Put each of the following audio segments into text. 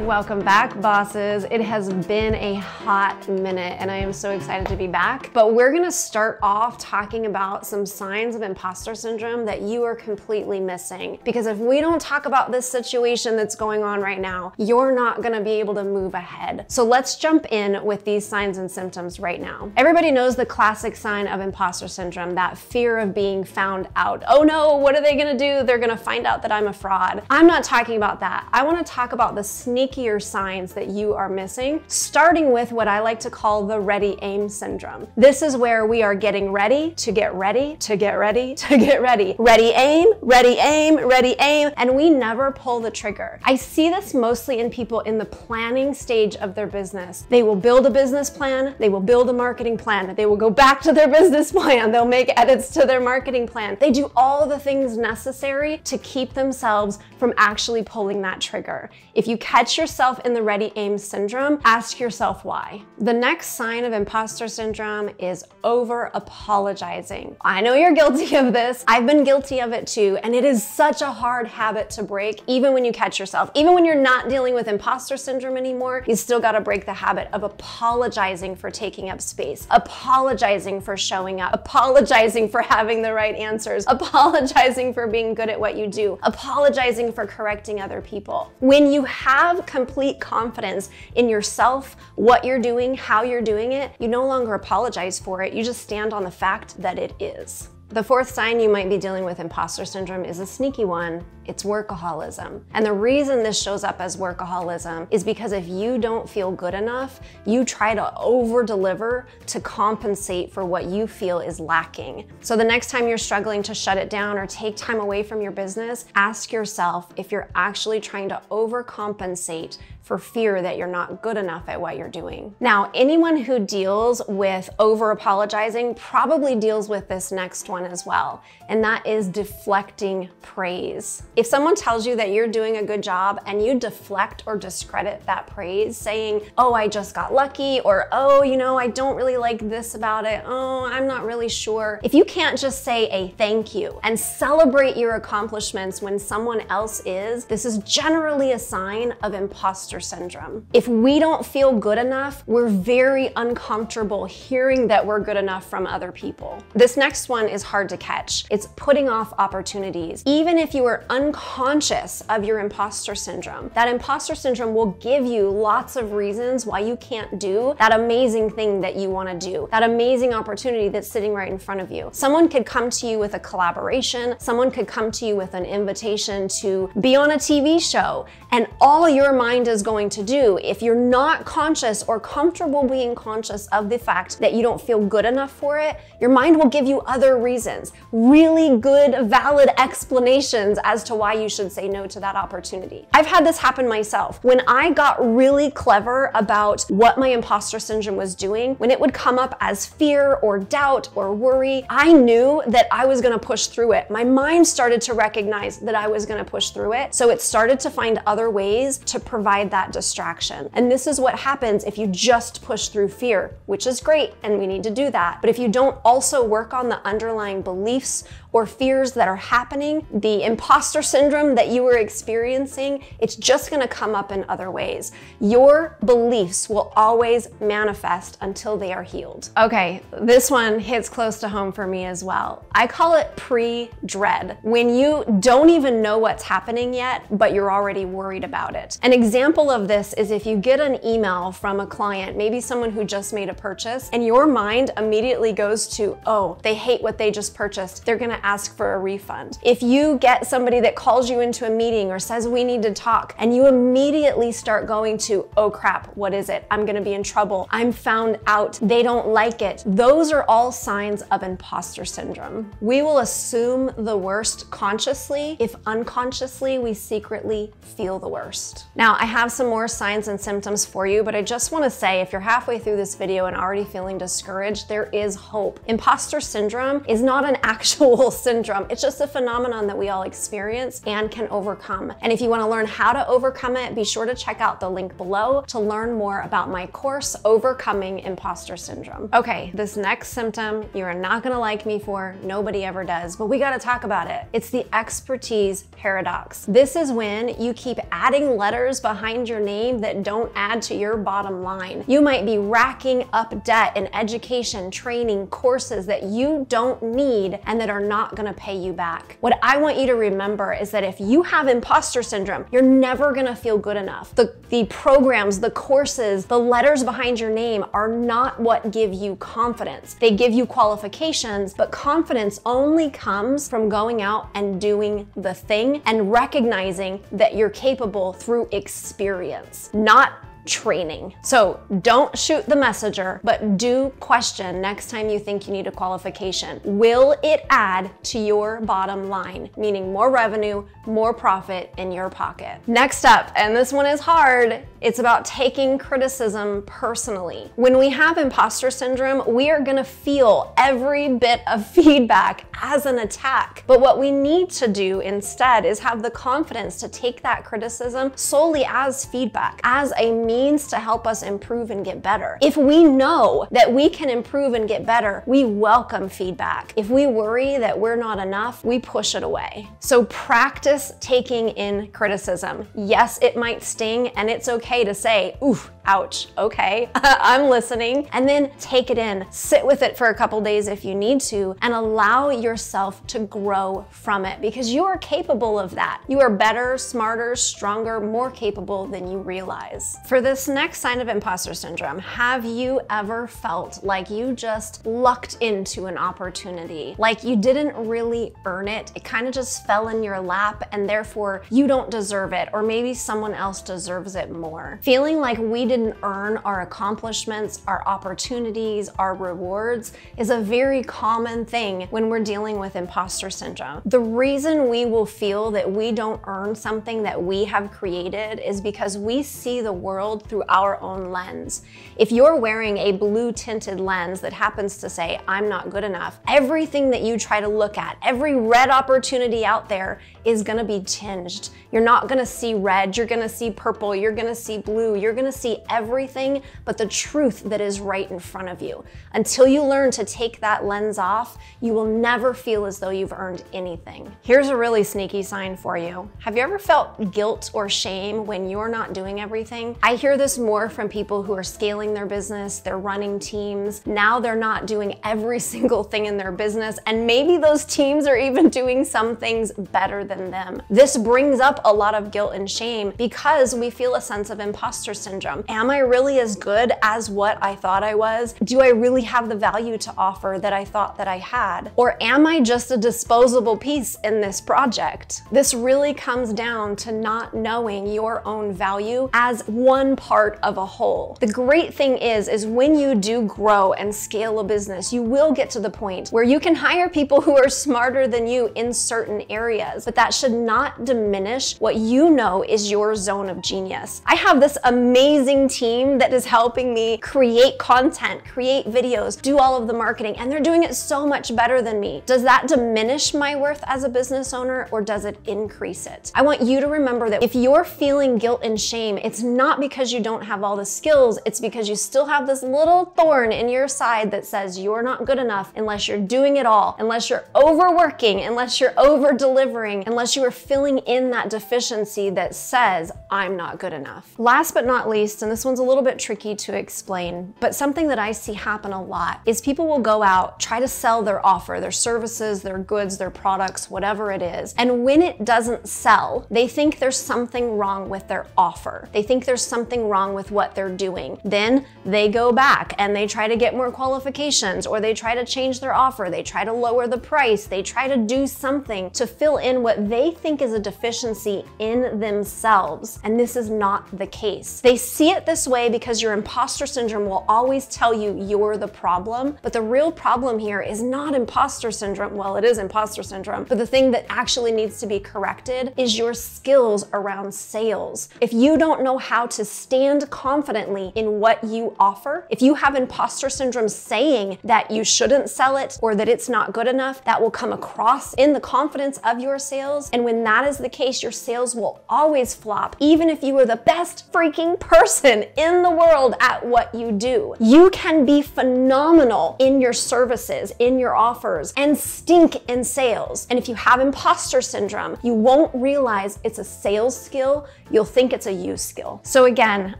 Welcome back, bosses. It has been a hot minute and I am so excited to be back. But we're gonna start off talking about some signs of imposter syndrome that you are completely missing. Because if we don't talk about this situation that's going on right now, you're not gonna be able to move ahead. So let's jump in with these signs and symptoms right now. Everybody knows the classic sign of imposter syndrome, that fear of being found out. Oh no, what are they gonna do? They're gonna find out that I'm a fraud. I'm not talking about that. I wanna talk about the sneakier signs that you are missing, starting with what I like to call the ready aim syndrome. This is where we are getting ready to get ready to get ready to get ready. Ready aim, ready aim, ready aim, and we never pull the trigger. I see this mostly in people in the planning stage of their business. They will build a business plan, they will build a marketing plan, they will go back to their business plan, they'll make edits to their marketing plan. They do all the things necessary to keep themselves from actually pulling that trigger. If you catch yourself in the ready aim syndrome, ask yourself why. The next sign of imposter syndrome is over apologizing. I know you're guilty of this. I've been guilty of it too, and it is such a hard habit to break, even when you catch yourself. Even when you're not dealing with imposter syndrome anymore, you still gotta break the habit of apologizing for taking up space, apologizing for showing up, apologizing for having the right answers, apologizing for being good at what you do, apologizing for correcting other people. When you have complete confidence in yourself, what you're doing, how you're doing it, you no longer apologize for it. You just stand on the fact that it is. The fourth sign you might be dealing with imposter syndrome is a sneaky one. It's workaholism. And the reason this shows up as workaholism is because if you don't feel good enough, you try to over-deliver to compensate for what you feel is lacking. So the next time you're struggling to shut it down or take time away from your business, ask yourself if you're actually trying to overcompensate for fear that you're not good enough at what you're doing. Now, anyone who deals with over-apologizing probably deals with this next one as well, and that is deflecting praise. If someone tells you that you're doing a good job and you deflect or discredit that praise, saying, oh, I just got lucky, or oh, you know, I don't really like this about it, oh, I'm not really sure. If you can't just say a thank you and celebrate your accomplishments when someone else is, this is generally a sign of imposter syndrome. If we don't feel good enough, we're very uncomfortable hearing that we're good enough from other people. This next one is hard to catch. It's putting off opportunities. Even if you are unconscious of your imposter syndrome, that imposter syndrome will give you lots of reasons why you can't do that amazing thing that you want to do, that amazing opportunity that's sitting right in front of you. Someone could come to you with a collaboration, someone could come to you with an invitation to be on a TV show, and all your mind is going to do, if you're not conscious or comfortable being conscious of the fact that you don't feel good enough for it, your mind will give you other reasons, really good, valid explanations as to why you should say no to that opportunity. I've had this happen myself. When I got really clever about what my imposter syndrome was doing, when it would come up as fear or doubt or worry, I knew that I was gonna push through it. My mind started to recognize that I was gonna push through it, so it started to find other ways to provide that distraction. And this is what happens if you just push through fear, which is great, and we need to do that. But if you don't also work on the underlying beliefs or fears that are happening, the imposter syndrome that you were experiencing, it's just gonna come up in other ways. Your beliefs will always manifest until they are healed. Okay, this one hits close to home for me as well. I call it pre-dread. When you don't even know what's happening yet, but you're already worried about it. An example of this is if you get an email from a client, maybe someone who just made a purchase, and your mind immediately goes to, oh, they hate what they just purchased, they're gonna ask for a refund. If you get somebody that calls you into a meeting or says we need to talk, and you immediately start going to, oh crap, what is it? I'm gonna be in trouble. I'm found out. They don't like it. Those are all signs of imposter syndrome. We will assume the worst consciously if unconsciously we secretly feel the worst. Now, I have some more signs and symptoms for you, but I just wanna say if you're halfway through this video and already feeling discouraged, there is hope. Imposter syndrome is not an actual typical syndrome. It's just a phenomenon that we all experience and can overcome. And if you want to learn how to overcome it, be sure to check out the link below to learn more about my course, Overcoming Imposter Syndrome. Okay, this next symptom you are not gonna like me for, nobody ever does, but we gotta talk about it. It's the expertise paradox. This is when you keep adding letters behind your name that don't add to your bottom line. You might be racking up debt in education, training, courses that you don't need and that are not gonna pay you back. What I want you to remember is that if you have imposter syndrome, you're never gonna feel good enough. The programs, the courses, the letters behind your name are not what give you confidence. They give you qualifications, but confidence only comes from going out and doing the thing and recognizing that you're capable through experience, not training. So don't shoot the messenger, but do question next time you think you need a qualification. Will it add to your bottom line? Meaning more revenue, more profit in your pocket. Next up, and this one is hard, it's about taking criticism personally. When we have imposter syndrome, we are gonna feel every bit of feedback as an attack. But what we need to do instead is have the confidence to take that criticism solely as feedback, as a means to help us improve and get better. If we know that we can improve and get better, we welcome feedback. If we worry that we're not enough, we push it away. So practice taking in criticism. Yes, it might sting, and it's okay to say, oof, ouch, okay, I'm listening, and then take it in, sit with it for a couple days if you need to, and allow yourself to grow from it because you are capable of that. You are better, smarter, stronger, more capable than you realize. For this next sign of imposter syndrome, have you ever felt like you just lucked into an opportunity, like you didn't really earn it? It kind of just fell in your lap and therefore you don't deserve it, or maybe someone else deserves it more. Feeling like we didn't earn our accomplishments, our opportunities, our rewards is a very common thing when we're dealing with imposter syndrome. The reason we will feel that we don't earn something that we have created is because we see the world through our own lens. If you're wearing a blue tinted lens that happens to say, I'm not good enough, everything that you try to look at, every red opportunity out there is gonna be tinged. You're not gonna see red, you're gonna see purple, you're gonna see blue, you're gonna see everything but the truth that is right in front of you. Until you learn to take that lens off, you will never feel as though you've earned anything. Here's a really sneaky sign for you. Have you ever felt guilt or shame when you're not doing everything? I hear this more from people who are scaling their business, they're running teams. Now they're not doing every single thing in their business, and maybe those teams are even doing some things better than them. This brings up a lot of guilt and shame because we feel a sense of imposter syndrome. Am I really as good as what I thought I was? Do I really have the value to offer that I thought that I had? Or am I just a disposable piece in this project? This really comes down to not knowing your own value as one part of a whole. The great thing is when you do grow and scale a business, you will get to the point where you can hire people who are smarter than you in certain areas, but that should not diminish what you know is your zone of genius. I have this amazing team that is helping me create content, create videos, do all of the marketing, and they're doing it so much better than me. Does that diminish my worth as a business owner, or does it increase it? I want you to remember that if you're feeling guilt and shame, it's not because you don't have all the skills, it's because you still have this little thorn in your side that says you're not good enough unless you're doing it all, unless you're overworking, unless you're over-delivering, unless you are filling in that deficiency that says, I'm not good enough. Last but not least, and this one's a little bit tricky to explain, but something that I see happen a lot is people will go out, try to sell their offer, their services, their goods, their products, whatever it is. And when it doesn't sell, they think there's something wrong with their offer. They think there's something wrong with what they're doing. Then they go back and they try to get more qualifications, or they try to change their offer, they try to lower the price, they try to do something to fill in what they think is a deficiency in themselves. And this is not the case. They see it it this way because your imposter syndrome will always tell you you're the problem. But the real problem here is not imposter syndrome. Well, it is imposter syndrome, but the thing that actually needs to be corrected is your skills around sales. If you don't know how to stand confidently in what you offer, if you have imposter syndrome saying that you shouldn't sell it or that it's not good enough, that will come across in the confidence of your sales. And when that is the case, your sales will always flop, even if you are the best freaking person in the world at what you do. You can be phenomenal in your services, in your offers, and stink in sales. And if you have imposter syndrome, you won't realize it's a sales skill. You'll think it's a you skill. So again,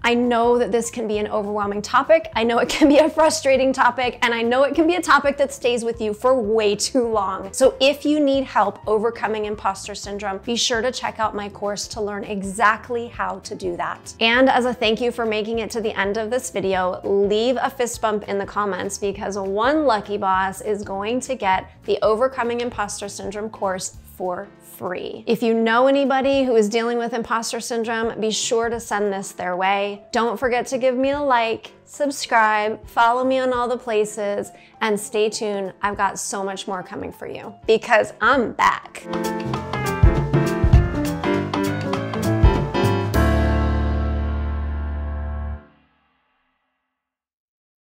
I know that this can be an overwhelming topic. I know it can be a frustrating topic, and I know it can be a topic that stays with you for way too long. So if you need help overcoming imposter syndrome, be sure to check out my course to learn exactly how to do that. And as a thank you for making it to the end of this video, leave a fist bump in the comments because one lucky boss is going to get the Overcoming Imposter Syndrome course for free. If you know anybody who is dealing with imposter syndrome, be sure to send this their way. Don't forget to give me a like, subscribe, follow me on all the places, and stay tuned. I've got so much more coming for you because I'm back.